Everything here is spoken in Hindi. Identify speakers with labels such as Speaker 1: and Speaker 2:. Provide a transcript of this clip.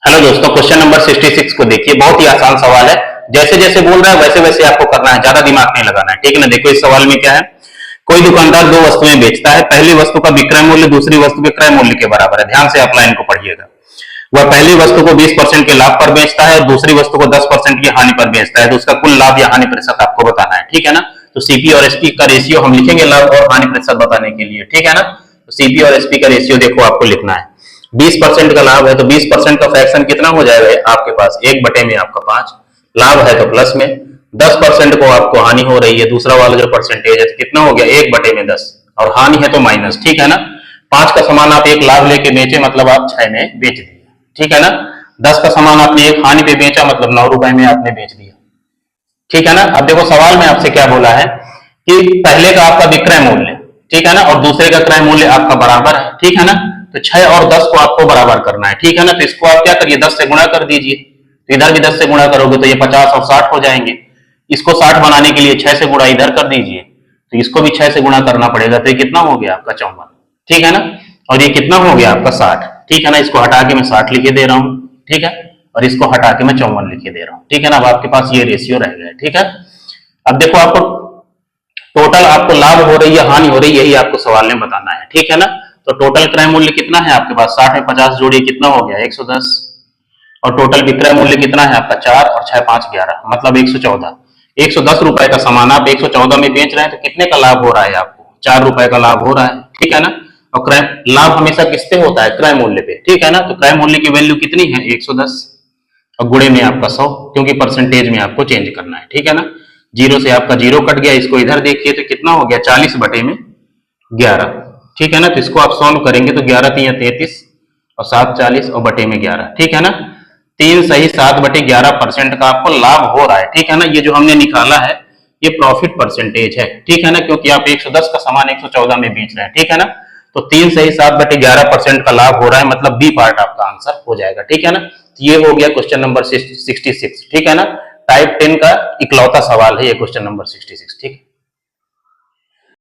Speaker 1: हेलो दोस्तों, क्वेश्चन नंबर 66 को देखिए। बहुत ही आसान सवाल है। जैसे जैसे बोल रहा है वैसे वैसे आपको करना है, ज्यादा दिमाग नहीं लगाना है। ठीक है ना। देखो इस सवाल में क्या है। कोई दुकानदार दो वस्तुएं बेचता है। पहली वस्तु का विक्रय मूल्य दूसरी वस्तु के क्रय मूल्य के बराबर है। ध्यान से आप लाइन को पढ़िएगा। वह पहली वस्तु को 20% के लाभ पर बेचता है और दूसरी वस्तु को 10% की हानि पर बेचता है। तो उसका कुल लाभ या हानि प्रतिशत आपको बताना है। ठीक है ना। तो सीपी और एसपी का रेशियो हम लिखेंगे लाभ और हानि प्रतिशत बताने के लिए। ठीक है ना। तो सीपी और एसपी का रेशियो देखो आपको लिखना है। 20% का लाभ है तो 20% का फ्रैक्शन कितना हो जाएगा आपके पास, 1 बटे में आपका 5। लाभ है तो प्लस में, 10% को आपको हानि हो रही है, दूसरा वाला जो परसेंटेज है तो कितना हो गया, 1/10। और हानि है तो माइनस। ठीक है ना। 5 का सामान आप एक लाभ लेके बेचे मतलब आप 6 में बेच दिए। ठीक है ना। 10 का सामान आपने एक हानि पे बेचा मतलब 9 रुपए में आपने बेच दिया। ठीक है ना। अब देखो सवाल में आपसे क्या बोला है कि पहले का आपका विक्रय मूल्य, ठीक है ना, और दूसरे का क्रय मूल्य आपका बराबर है। ठीक है ना। तो 6 और 10 को आपको बराबर करना है। ठीक है ना। तो इसको आप क्या करिए, 10 से गुणा कर दीजिए। तो इधर भी 10 से गुणा करोगे तो ये 50 और 60 हो जाएंगे। इसको 60 बनाने के लिए 6 से गुणा इधर कर दीजिए, तो इसको भी 6 से गुणा करना पड़ेगा। तो ये कितना हो गया आपका 54। ठीक है ना। और ये कितना हो गया आपका 60। ठीक है ना। इसको हटा के मैं 60 लिखे दे रहा हूं। ठीक है। और इसको हटा के मैं 54 लिखे दे रहा हूं। ठीक है ना। अब आपके पास ये रेशियो रह गया। ठीक है। अब देखो आपको टोटल आपको लाभ हो रही है हानि हो रही है, यही आपको सवाल में बताना है। ठीक है ना। तो टोटल क्रय मूल्य कितना है आपके पास, 60 में 50 जोड़िए कितना हो गया, 110। और टोटल विक्रय मूल्य कितना है आपका, 4 और 6 5 11 मतलब 114। 110 रुपए का सामान आप 114 में बेच रहे हैं तो कितने का लाभ हो रहा है आपको, 4 रुपए का लाभ हो रहा है। ठीक है ना। और क्रय लाभ हमेशा किस पे होता है, क्रय मूल्य पे। ठीक है ना। तो क्रय मूल्य की वैल्यू कितनी है, 110 और गुणे में आपका 100, क्योंकि परसेंटेज में आपको चेंज करना है। ठीक है ना। जीरो से आपका जीरो कट गया, इसको इधर देखिए तो कितना हो गया, 40/11। ठीक है ना। तो इसको आप सॉल्व करेंगे तो 11 3 33 और 7 40 और बटे में 11। ठीक है ना। 3 सही 7/11% का आपको लाभ हो रहा है। ठीक है ना। ये जो हमने निकाला है ये प्रॉफिट परसेंटेज है। ठीक है ना। क्योंकि आप 110 का सामान 114 में बेच रहे हैं। ठीक है ना। तो 3 सही 7/11% का लाभ हो रहा है, मतलब बी पार्ट आपका आंसर हो जाएगा। ठीक है ना। तो ये हो गया क्वेश्चन नंबर 66। ठीक है ना। टाइप 10 का इकलौता सवाल है ये क्वेश्चन नंबर 66। ठीक है।